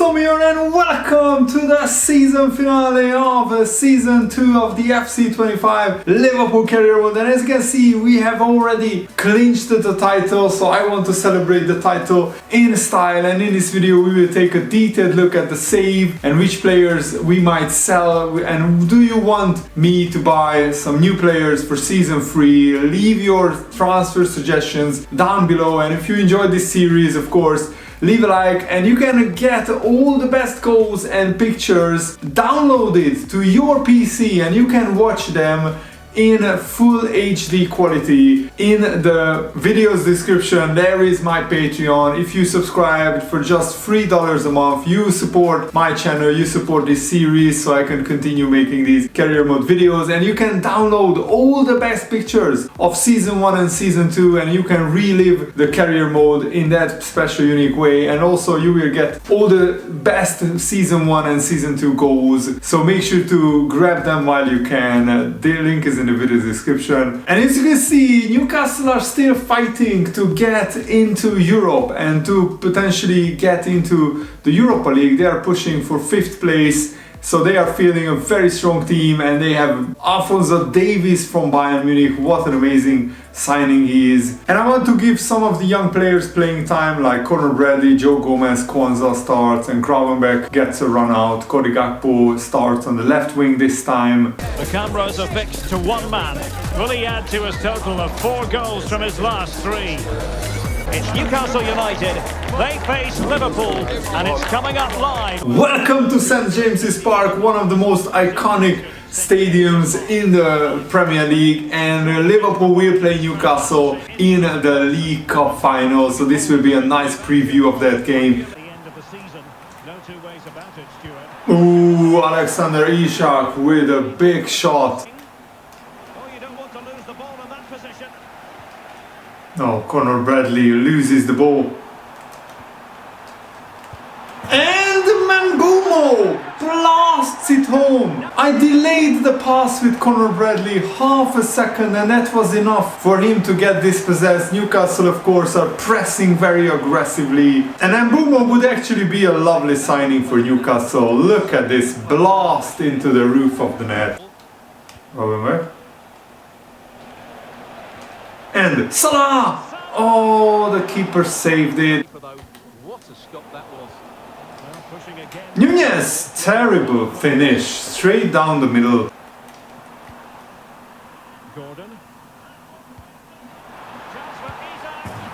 Tom here and welcome to the season finale of season 2 of the FC25 Liverpool career mode. And as you can see, we have already clinched the title, so I want to celebrate the title in style. And in this video we will take a detailed look at the save and which players we might sell, and do you want me to buy some new players for season 3. Leave your transfer suggestions down below, and if you enjoyed this series, of course, leave a like, and you can get all the best goals and pictures downloaded to your PC, and you can watch them in full HD quality. In the video's description there is my Patreon. If you subscribe for just $3 a month, you support my channel, you support this series, so I can continue making these career mode videos, and you can download all the best pictures of season 1 and season 2, and you can relive the career mode in that special unique way. And also you will get all the best season 1 and season 2 goals, so make sure to grab them while you can. The link is in the video description. And as you can see, Newcastle are still fighting to get into Europe and to potentially get into the Europa League. They are pushing for 5th place, so they are feeling a very strong team, and they have Alphonso Davies from Bayern Munich. What an amazing signing he is. And I want to give some of the young players playing time, like Conor Bradley, Joe Gomez, Kwanzaa starts, and Gravenberch gets a run out. Cody Gakpo starts on the left wing this time. The cameras are fixed to one man. Will he add to his total of 4 goals from his last 3? It's Newcastle United. They face Liverpool, and it's coming up live. Welcome to St. James's Park, one of the most iconic stadiums in the Premier League, and Liverpool will play Newcastle in the League Cup final, so this will be a nice preview of that game. Ooh, Alexander-Arnold with a big shot. No, Conor Bradley loses the ball. And Mambumo blasts it home. I delayed the pass with Conor Bradley half a second, and that was enough for him to get dispossessed. Newcastle, of course, are pressing very aggressively. And Mambumo would actually be a lovely signing for Newcastle. Look at this blast into the roof of the net. Over. And Salah! Oh, the keeper saved it. What a stop that was. Nunez, terrible finish, straight down the middle. Gordon.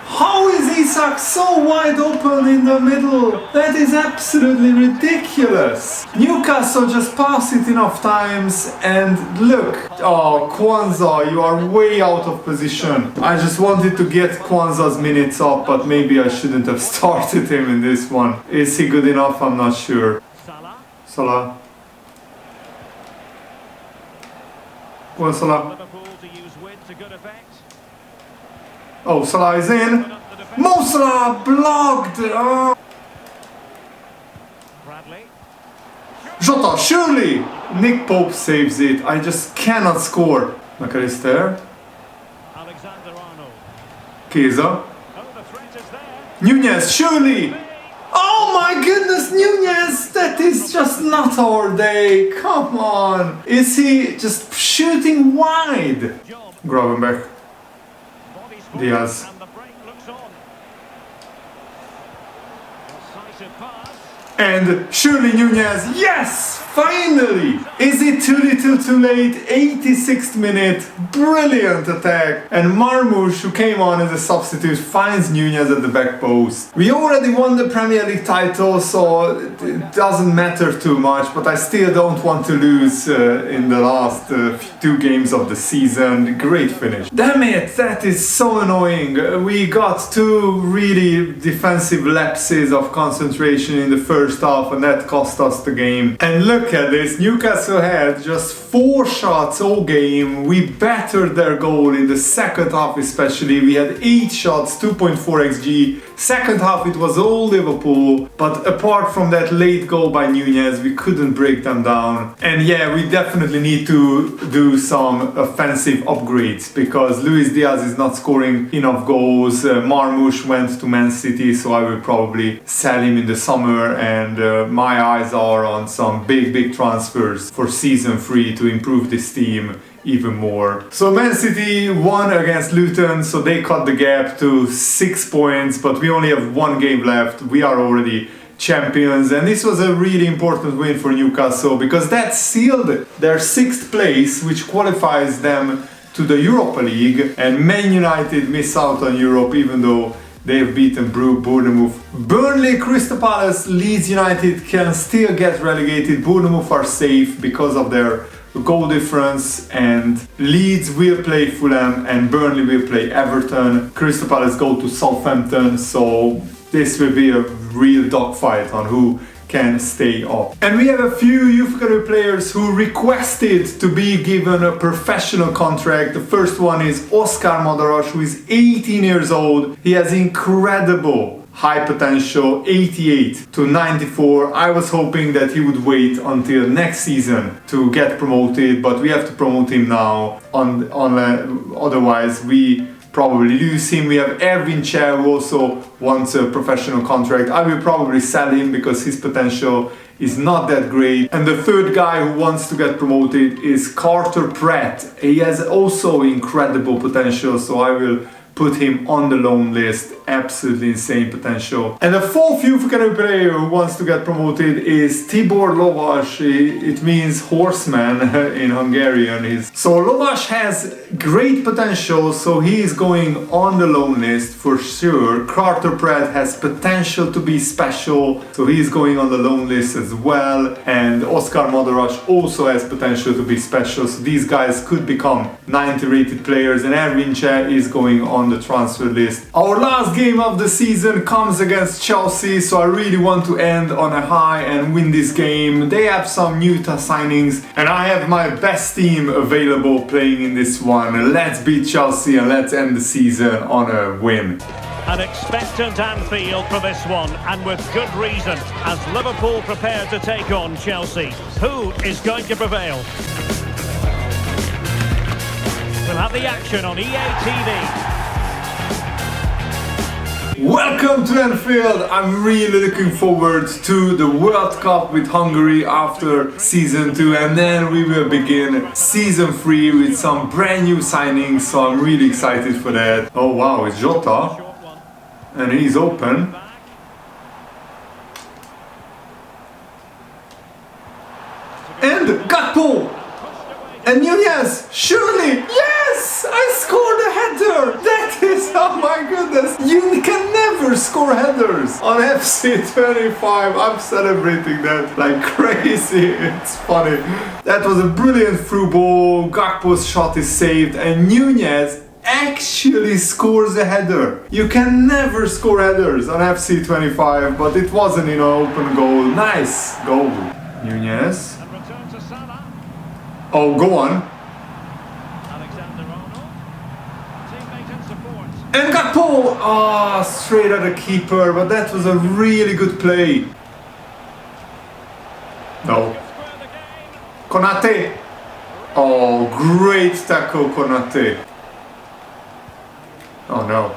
How is Isak so wide open in the middle? That is absolutely ridiculous. Newcastle just pass it enough times, and look. Oh, Kwanzaa, you are way out of position. I just wanted to get Kwanzaa's minutes up, but maybe I shouldn't have started him in this one. Is he good enough? I'm not sure. Salah. Well, Salah. Oh, Salah is in. Mo Salah blocked. Oh. Jota, surely. Nick Pope saves it. I just cannot score. McAllister. Alexander-Arnold. Chiesa. Nunez, surely. Oh my goodness, Nunez! That is just not our day. Come on. Is he just shooting wide? Gravenberch. Diaz. And surely Nunez, yes! Finally! Is it too little too late? 86th minute, brilliant attack. And Marmoush, who came on as a substitute, finds Nunez at the back post. We already won the Premier League title, so it doesn't matter too much, but I still don't want to lose in the last 2 games of the season. Great finish. Damn it, that is so annoying. We got 2 really defensive lapses of concentration in the first half, and that cost us the game. And look at this, Newcastle had just 4 shots all game. We battered their goal in the second half especially. We had 8 shots, 2.4 XG, Second half it was all Liverpool, but apart from that late goal by Nunez, we couldn't break them down. And yeah, we definitely need to do some offensive upgrades because Luis Diaz is not scoring enough goals. Marmoush went to Man City, so I will probably sell him in the summer, and my eyes are on some big transfers for season 3 to improve this team even more. So Man City won against Luton, so they cut the gap to 6 points, but we only have 1 game left. We are already champions, and this was a really important win for Newcastle because that sealed their 6th place, which qualifies them to the Europa League, and Man United miss out on Europe even though they've beaten Bournemouth. Burnley, Crystal Palace, Leeds United can still get relegated. Bournemouth are safe because of their goal difference, and Leeds will play Fulham and Burnley will play Everton. Crystal Palace go to Southampton, so this will be a real dogfight on who can stay up. And we have a few youth academy players who requested to be given a professional contract. The first one is Oscar Madaras, who is 18 years old. He has incredible high potential, 88 to 94. I was hoping that he would wait until next season to get promoted, but we have to promote him now. Otherwise we probably lose him. We have Erwin Cher, who also wants a professional contract. I will probably sell him because his potential is not that great. And the third guy who wants to get promoted is Carter Pratt. He has also incredible potential, so I will put him on the loan list. Absolutely insane potential. And the fourth youth academy player who wants to get promoted is Tibor Lovas. It means horseman in Hungarian. So Lovas has great potential, so he is going on the loan list for sure. Carter Pratt has potential to be special, so he is going on the loan list as well. And Oscar Madaras also has potential to be special, so these guys could become 90 rated players. And Erwin Cher is going on the transfer list. Our last game of the season comes against Chelsea, so I really want to end on a high and win this game. They have some new signings and I have my best team available playing in this one. Let's beat Chelsea and let's end the season on a win. An expectant Anfield for this one, and with good reason, as Liverpool prepare to take on Chelsea. Who is going to prevail? We'll have the action on EA TV. Welcome to Anfield! I'm really looking forward to the World Cup with Hungary after Season 2, and then we will begin Season 3 with some brand new signings, so I'm really excited for that. Oh wow, it's Jota, and he's open. And Gakpo! And Nunez! Surely! Yes! I scored a header! That is, oh my goodness! You can never score headers on FC 25. I'm celebrating that like crazy. It's funny. That was a brilliant through ball. Gakpo's shot is saved, and Nunez actually scores a header. You can never score headers on FC 25, but it wasn't in an open goal. Nice goal. Nunez. Oh, go on. Alexander-Arnold. Teammate and support. And Gakpo! Ah, straight at the keeper, but that was a really good play. No. Konate! Oh, great tackle, Konate. Oh no.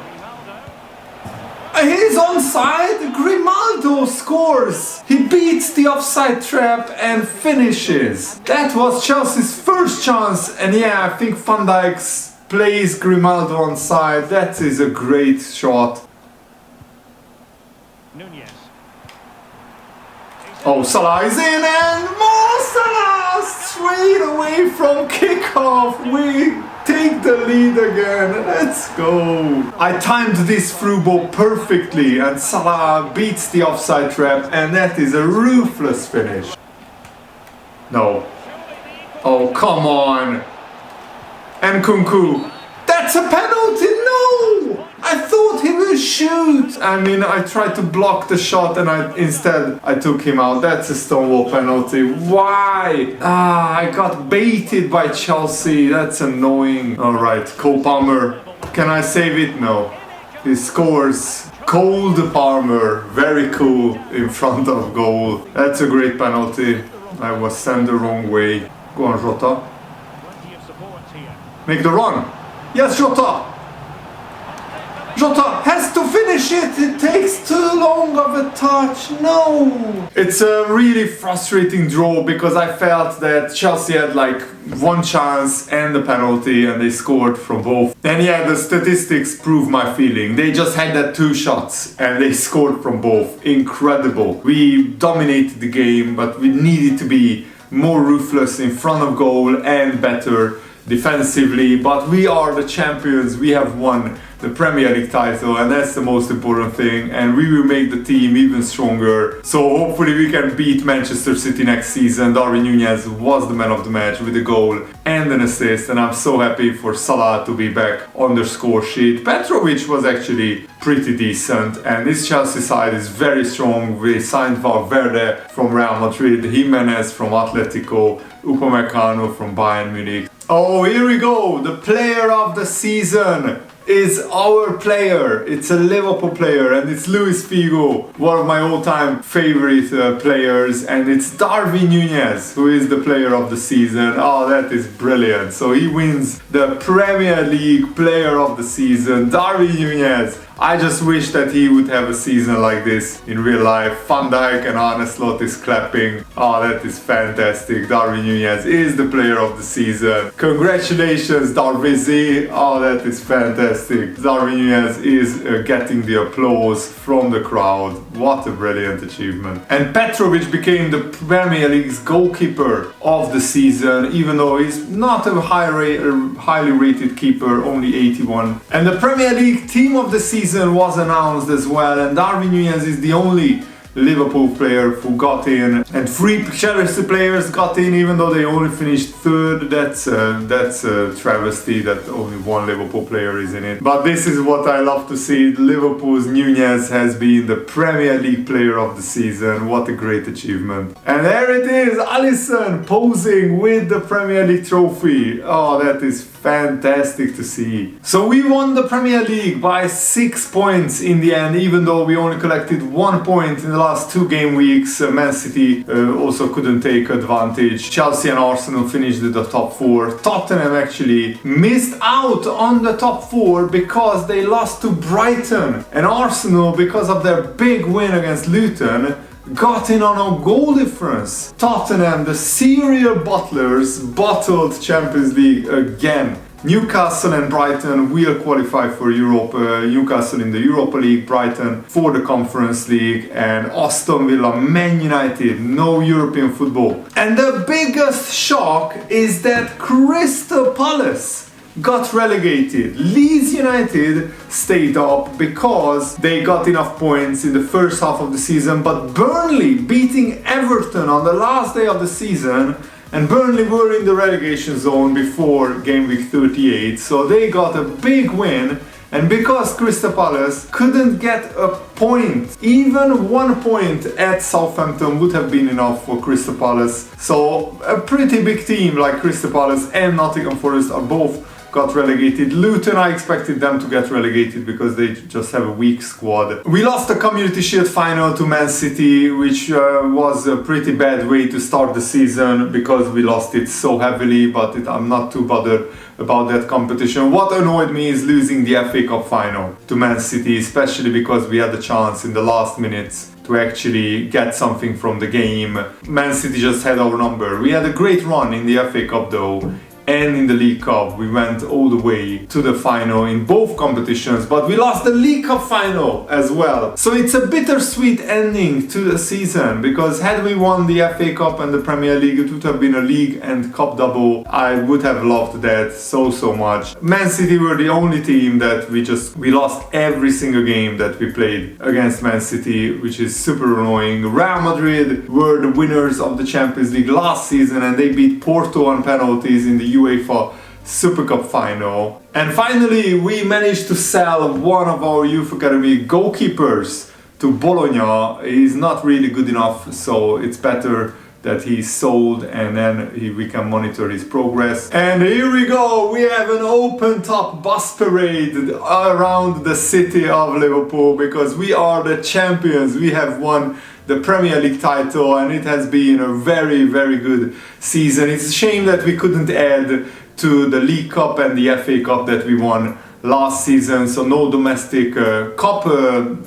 He's onside! Grimaldo scores! He beats the offside trap and finishes. That was Chelsea's first chance, and yeah, I think Van Dijk plays Grimaldo onside. That is a great shot. Nunez. Oh, Salah is in, and Mo Salah straight away from kickoff. We take the lead again. Let's go. I timed this through ball perfectly, and Salah beats the offside trap, and that is a ruthless finish. No. Oh, come on. And Kunku. That's a penalty. No! I thought he will shoot. I mean, I tried to block the shot and instead I took him out. That's a stonewall penalty. Why? I got baited by Chelsea. That's annoying. Alright, Cole Palmer. Can I save it? No. He scores. Cold Palmer, very cool in front of goal. That's a great penalty. I was sent the wrong way. Go on, Jota. Make the run. Yes, Jota. Jota has to finish it. It takes too long of a touch. No. It's a really frustrating draw because I felt that Chelsea had like one chance and the penalty and they scored from both. And yeah, the statistics prove my feeling. They just had that 2 shots and they scored from both. Incredible. We dominated the game, but we needed to be more ruthless in front of goal and better defensively. But we are the champions. We have won the Premier League title, and that's the most important thing, and we will make the team even stronger. So hopefully we can beat Manchester City next season. Darwin Nunez was the man of the match with a goal and an assist, and I'm so happy for Salah to be back on the score sheet. Petrovic was actually pretty decent, and this Chelsea side is very strong. We signed Valverde from Real Madrid, Jimenez from Atletico, Upamecano from Bayern Munich. Oh, here we go, the player of the season is our player. It's a Liverpool player, and it's Luis Figo, one of my all-time favorite players, and it's Darwin Nunez who is the player of the season. Oh, that is brilliant. So he wins the Premier League player of the season. Darwin Nunez. I just wish that he would have a season like this in real life. Van Dijk and Arne Slot is clapping. Oh, that is fantastic. Darwin Nunez is the player of the season. Congratulations, Darvizi. Oh, that is fantastic. Darwin Nunez is getting the applause from the crowd. What a brilliant achievement. And Petrovic became the Premier League's goalkeeper of the season, even though he's not a highly rated keeper, only 81. And the Premier League team of the season was announced as well, and Darwin Nunez is the only Liverpool player who got in, and 3 Chelsea players got in even though they only finished 3rd. That's a travesty that only 1 Liverpool player is in it. But this is what I love to see. Liverpool's Nunez has been the Premier League player of the season. What a great achievement. And there it is, Alisson posing with the Premier League trophy. Oh, that is fantastic to see. So we won the Premier League by 6 points in the end, even though we only collected 1 point in the last 2 game weeks. Man City also couldn't take advantage. Chelsea and Arsenal finished in the top 4. Tottenham actually missed out on the top 4 because they lost to Brighton. And Arsenal, because of their big win against Luton, got in on a goal difference. Tottenham, the serial butlers, bottled Champions League again. Newcastle and Brighton will qualify for Europa. Newcastle in the Europa League, Brighton for the Conference League, and Aston Villa, Man United, no European football. And the biggest shock is that Crystal Palace got relegated. Leeds United stayed up because they got enough points in the first half of the season, but Burnley beating Everton on the last day of the season, and Burnley were in the relegation zone before game week 38, so they got a big win. And because Crystal Palace couldn't get a point, even 1 point at Southampton would have been enough for Crystal Palace. So a pretty big team like Crystal Palace and Nottingham Forest are both got relegated. Luton, I expected them to get relegated because they just have a weak squad. We lost the Community Shield final to Man City, which was a pretty bad way to start the season because we lost it so heavily, but I'm not too bothered about that competition. What annoyed me is losing the FA Cup final to Man City, especially because we had the chance in the last minutes to actually get something from the game. Man City just had our number. We had a great run in the FA Cup though, and in the League Cup. We went all the way to the final in both competitions, but we lost the League Cup final as well. So it's a bittersweet ending to the season, because had we won the FA Cup and the Premier League, it would have been a league and cup double. I would have loved that so much. Man City were the only team that we lost every single game that we played against Man City, which is super annoying. Real Madrid were the winners of the Champions League last season, and they beat Porto on penalties in the UEFA Super Cup final. And finally, we managed to sell one of our youth academy goalkeepers to Bologna. He's not really good enough, so it's better that he's sold, and then we can monitor his progress. And here we go, we have an open top bus parade around the city of Liverpool, because we are the champions. We have won the Premier League title, and it has been a very, very good season. It's a shame that we couldn't add to the League Cup and the FA Cup that we won last season, so no domestic cup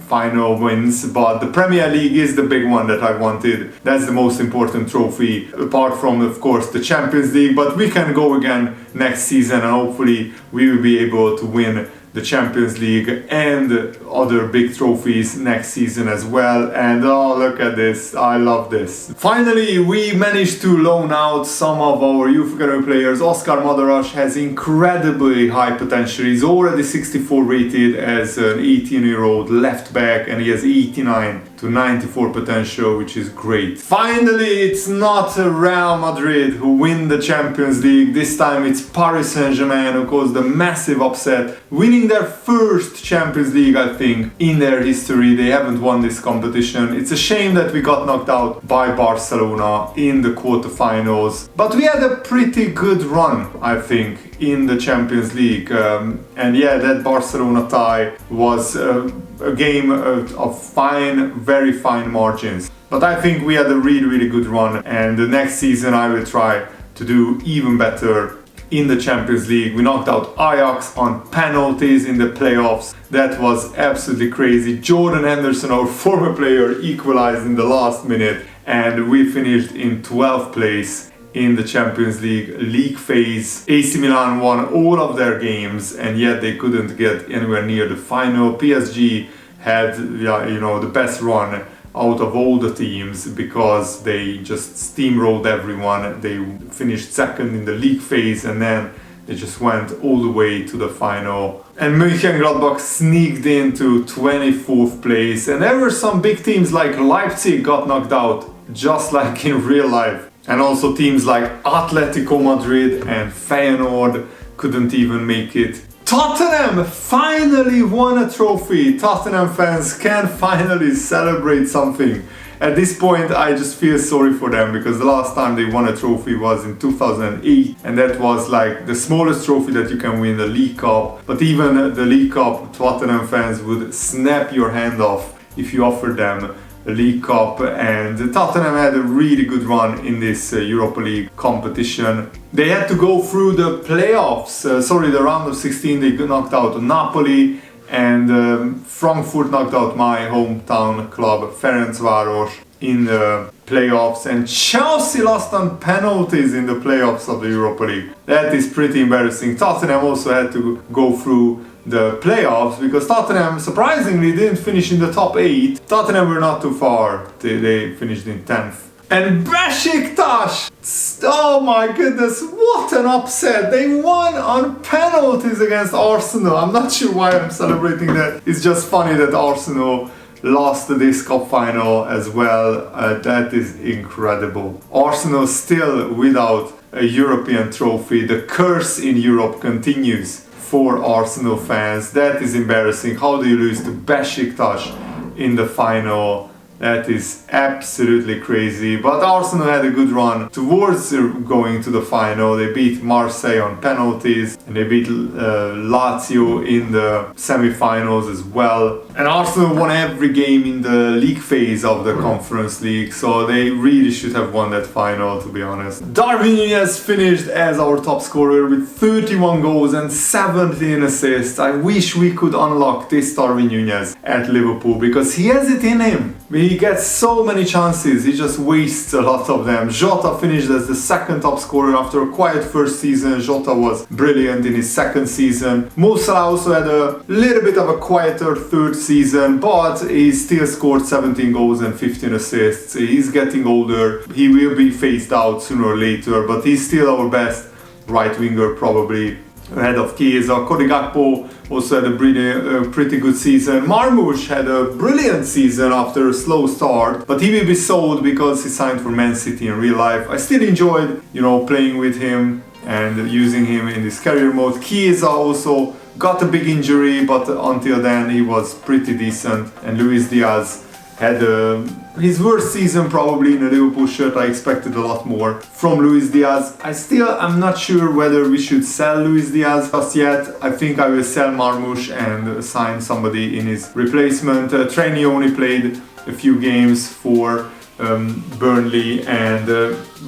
final wins, but the Premier League is the big one that I wanted. That's the most important trophy, apart from, of course, the Champions League, but we can go again next season, and hopefully we will be able to win the Champions League and other big trophies next season as well. And oh, look at this, I love this. Finally, we managed to loan out some of our youth academy players. Oscar Madarash has incredibly high potential. He's already 64 rated as an 18-year-old left back, and he has 89 to 94 potential, which is great. Finally, it's not Real Madrid who win the Champions League. This time it's Paris Saint-Germain who caused a massive upset, winning their first Champions League, I think, in their history. They haven't won this competition. It's a shame that we got knocked out by Barcelona in the quarterfinals, but we had a pretty good run, I think, in the Champions League. And yeah, that Barcelona tie was a game of fine, very fine margins. But I think we had a really, really good run, and the next season I will try to do even better in the Champions League. We knocked out Ajax on penalties in the playoffs. That was absolutely crazy. Jordan Henderson, our former player, equalized in the last minute, and we finished in 12th place in the Champions League phase. AC Milan won all of their games, and yet they couldn't get anywhere near the final. PSG had, the best run out of all the teams, because they just steamrolled everyone. They finished second in the league phase, and then they just went all the way to the final. And Mönchengladbach sneaked into 24th place, and there were some big teams like Leipzig got knocked out, just like in real life. And also teams like Atletico Madrid and Feyenoord couldn't even make it. Tottenham finally won a trophy. Tottenham fans can finally celebrate something. At this point, I just feel sorry for them, because the last time they won a trophy was in 2008, and that was like the smallest trophy that you can win, the League Cup. But even the League Cup, Tottenham fans would snap your hand off if you offered them a League Cup, and Tottenham had a really good run in this Europa League competition. They had to go through the playoffs, the round of 16. They knocked out Napoli, and Frankfurt knocked out my hometown club Ferencváros in the playoffs, and Chelsea lost on penalties in the playoffs of the Europa League. That is pretty embarrassing. Tottenham also had to go through the playoffs, because Tottenham surprisingly didn't finish in the top 8. Tottenham were not too far. They finished in 10th. And Besiktas! Oh my goodness, what an upset! They won on penalties against Arsenal. I'm not sure why I'm celebrating that. It's just funny that Arsenal lost this cup final as well. That is incredible. Arsenal still without a European trophy. The curse in Europe continues for Arsenal fans. That is embarrassing. How do you lose to Besiktas in the final? That is absolutely crazy. But Arsenal had a good run towards going to the final. They beat Marseille on penalties, and they beat Lazio in the semi-finals as well. And Arsenal won every game in the league phase of the Conference League, so they really should have won that final, to be honest. Darwin Nunez finished as our top scorer with 31 goals and 17 assists. I wish we could unlock this Darwin Nunez at Liverpool, because he has it in him. He gets so many chances, he just wastes a lot of them. Jota finished as the second top scorer after a quiet first season. Jota was brilliant in his second season. Mo Salah also had a little bit of a quieter third season, but he still scored 17 goals and 15 assists. He's getting older, he will be phased out sooner or later, but he's still our best right winger, probably ahead of Chiesa. Cody Gakpo also had a pretty good season. Marmoush had a brilliant season after a slow start, but he will be sold because he signed for Man City in real life. I still enjoyed, playing with him and using him in this career mode. Chiesa also got a big injury, but until then he was pretty decent. And Luis Diaz had his worst season probably in a Liverpool shirt. I expected a lot more from Luis Diaz. I'm not sure whether we should sell Luis Diaz just yet. I think I will sell Marmoush and sign somebody in his replacement. Trainee only played a few games for Burnley, and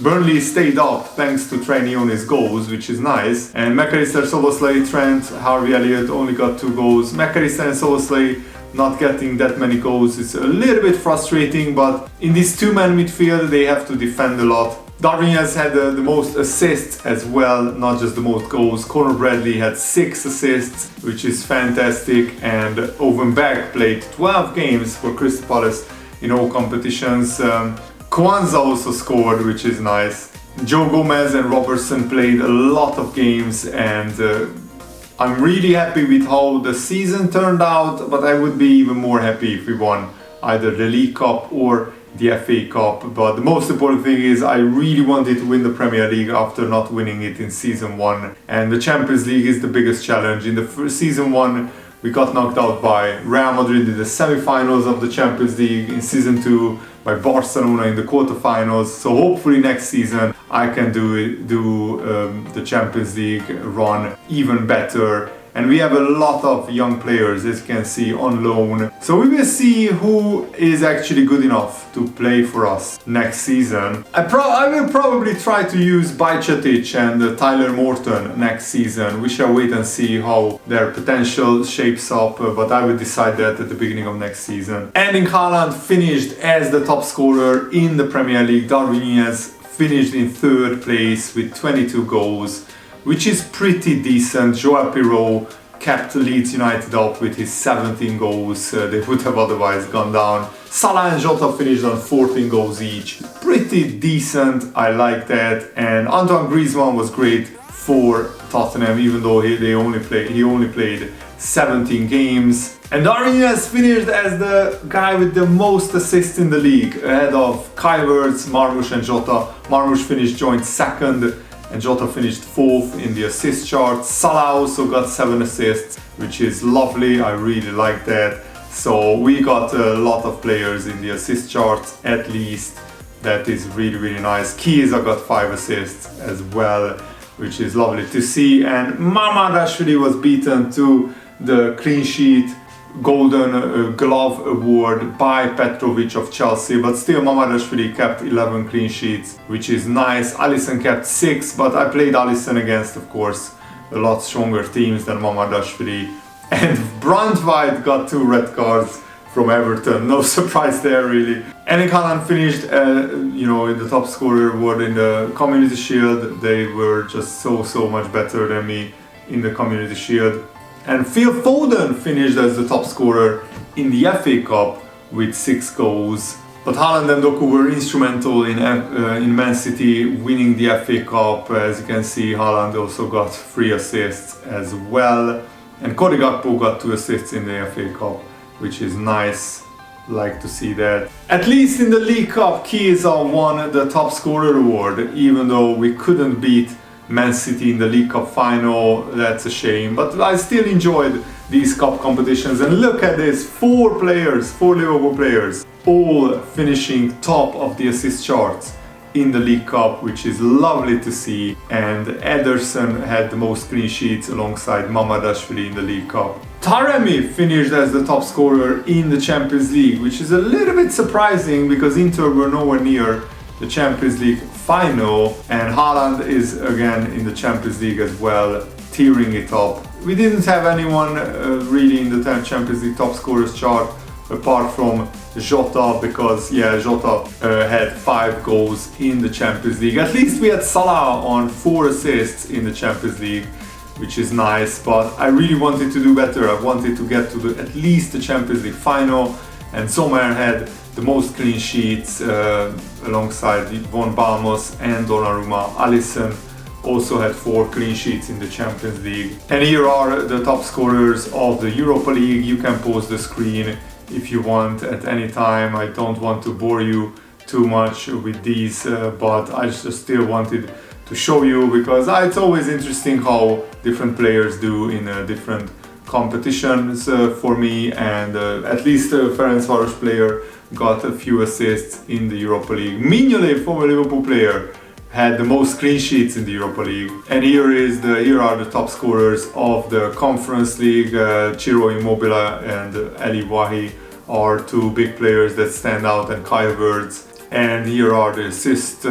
Burnley stayed up thanks to Trainione's goals, which is nice. And McAllister, Szoboszlai, Trent, Harvey Elliott only got 2 goals. McAllister and Szoboszlai not getting that many goals is a little bit frustrating, but in this two-man midfield they have to defend a lot. Darwin has had the most assists as well, not just the most goals. Conor Bradley had 6 assists, which is fantastic, and Owen Beck played 12 games for Crystal Palace in all competitions. Kwanzaa also scored, which is nice. Joe Gomez and Robertson played a lot of games, and I'm really happy with how the season turned out, but I would be even more happy if we won either the League Cup or the FA Cup. But the most important thing is I really wanted to win the Premier League after not winning it in season 1, and the Champions League is the biggest challenge. In the season 1 we got knocked out by Real Madrid in the semi-finals of the Champions League. In season 2 by Barcelona in the quarter-finals. So hopefully next season I can do the Champions League run even better. And we have a lot of young players, as you can see, on loan. So we will see who is actually good enough to play for us next season. I will probably try to use Bajcetic and Tyler Morton next season. We shall wait and see how their potential shapes up, but I will decide that at the beginning of next season. Erling Haaland finished as the top scorer in the Premier League. Darwin Nunez finished in 3rd place with 22 goals. Which is pretty decent. Joao Pirou kept Leeds United up with his 17 goals. They would have otherwise gone down. Salah and Jota finished on 14 goals each. Pretty decent, I like that. And Antoine Griezmann was great for Tottenham, even though he only played 17 games. And Darwin Nunez finished as the guy with the most assists in the league, ahead of Kai Havertz, Marmoush and Jota. Marmoush finished joint 2nd, and Jota finished 4th in the assist chart. Salah also got 7 assists, which is lovely. I really like that. So we got a lot of players in the assist chart, at least. That is really, really nice. Chiesa got 5 assists as well, which is lovely to see. And Mamardashvili was beaten to the clean sheet Golden Glove award by Petrovic of Chelsea, but still Mamardashvili kept 11 clean sheets, which is nice. Alisson kept 6, but I played Alisson against, of course, a lot stronger teams than Mamardashvili. And Brandtweit got 2 red cards from Everton, no surprise there really. Erling Haaland finished in the top scorer award in the Community Shield. They were just so much better than me in the Community Shield. And Phil Foden finished as the top scorer in the FA Cup with 6 goals. But Haaland and Doku were instrumental in Man City winning the FA Cup. As you can see, Haaland also got 3 assists as well. And Cody Gakpo got 2 assists in the FA Cup, which is nice. Like to see that. At least in the League Cup, Chiesa won the top scorer award, even though we couldn't beat Man City in the League Cup final. That's a shame, but I still enjoyed these cup competitions. And look at this, 4 Liverpool players, all finishing top of the assist charts in the League Cup, which is lovely to see. And Ederson had the most clean sheets alongside Mamardashvili in the League Cup. Taremi finished as the top scorer in the Champions League, which is a little bit surprising because Inter were nowhere near the Champions League final, and Haaland is again in the Champions League as well, tearing it up. We didn't have anyone really in the Champions League top scorers chart apart from Jota, because Jota had 5 goals in the Champions League. At least we had Salah on 4 assists in the Champions League, which is nice, but I really wanted to do better. I wanted to get to at least the Champions League final, and Sommer had the most clean sheets alongside Von Balmos and Donnarumma. Alisson also had 4 clean sheets in the Champions League. And here are the top scorers of the Europa League. You can pause the screen if you want at any time. I don't want to bore you too much with these, but I just still wanted to show you because it's always interesting how different players do in different competitions for me. And at least a Ferencváros player got a few assists in the Europa League. Mignolet, former Liverpool player, had the most clean sheets in the Europa League. And here are the top scorers of the Conference League. Ciro Immobile and Ali Wahi are two big players that stand out, and Kai Havertz. And here are the assist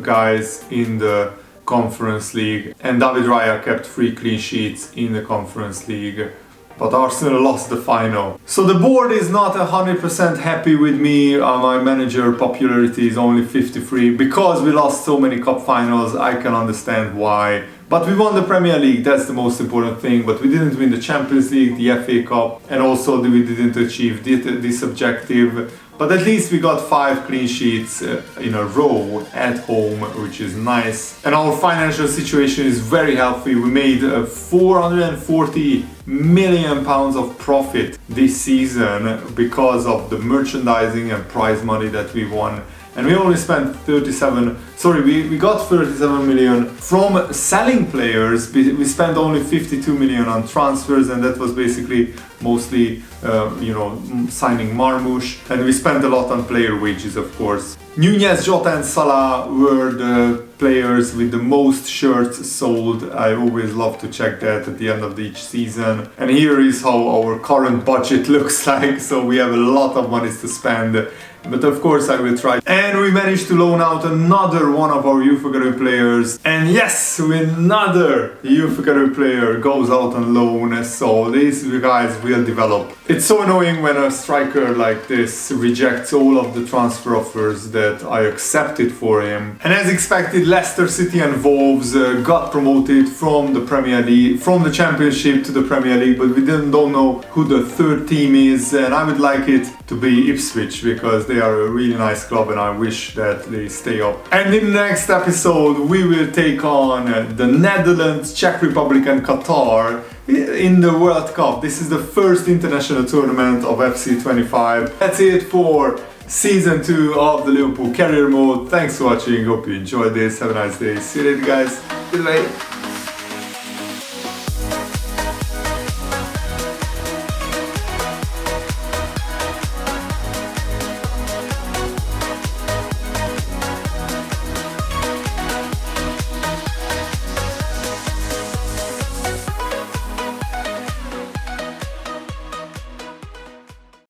guys in the Conference League. And David Raya kept 3 clean sheets in the Conference League. But Arsenal lost the final. So the board is not 100% happy with me. My manager popularity is only 53. Because we lost so many cup finals, I can understand why. But we won the Premier League, that's the most important thing. But we didn't win the Champions League, the FA Cup, and also we didn't achieve this objective. But at least we got 5 clean sheets in a row at home, which is nice. And our financial situation is very healthy. We made 440 million pounds of profit this season because of the merchandising and prize money that we won. And we only spent we got 37 million from selling players. We spent only 52 million on transfers, and that was basically mostly, signing Marmoush. And we spent a lot on player wages, of course. Nunez, Jota and Salah were the players with the most shirts sold. I always love to check that at the end of each season. And here is how our current budget looks like. So we have a lot of money to spend. But of course I will try. And we managed to loan out another one of our youth academy players. And yes, another youth academy player goes out on loan. So these guys will develop. It's so annoying when a striker like this rejects all of the transfer offers that I accepted for him. And as expected, Leicester City and Wolves got promoted from the Premier League, from the Championship to the Premier League, but we don't know who the third team is. And I would like it to be Ipswich because they are a really nice club and I wish that they stay up. And in the next episode we will take on the Netherlands, Czech Republic and Qatar in the World Cup. This is the first international tournament of FC25. That's it for Season 2 of the Liverpool Career Mode. Thanks for watching, hope you enjoyed this. Have a nice day. See you later guys. Goodbye.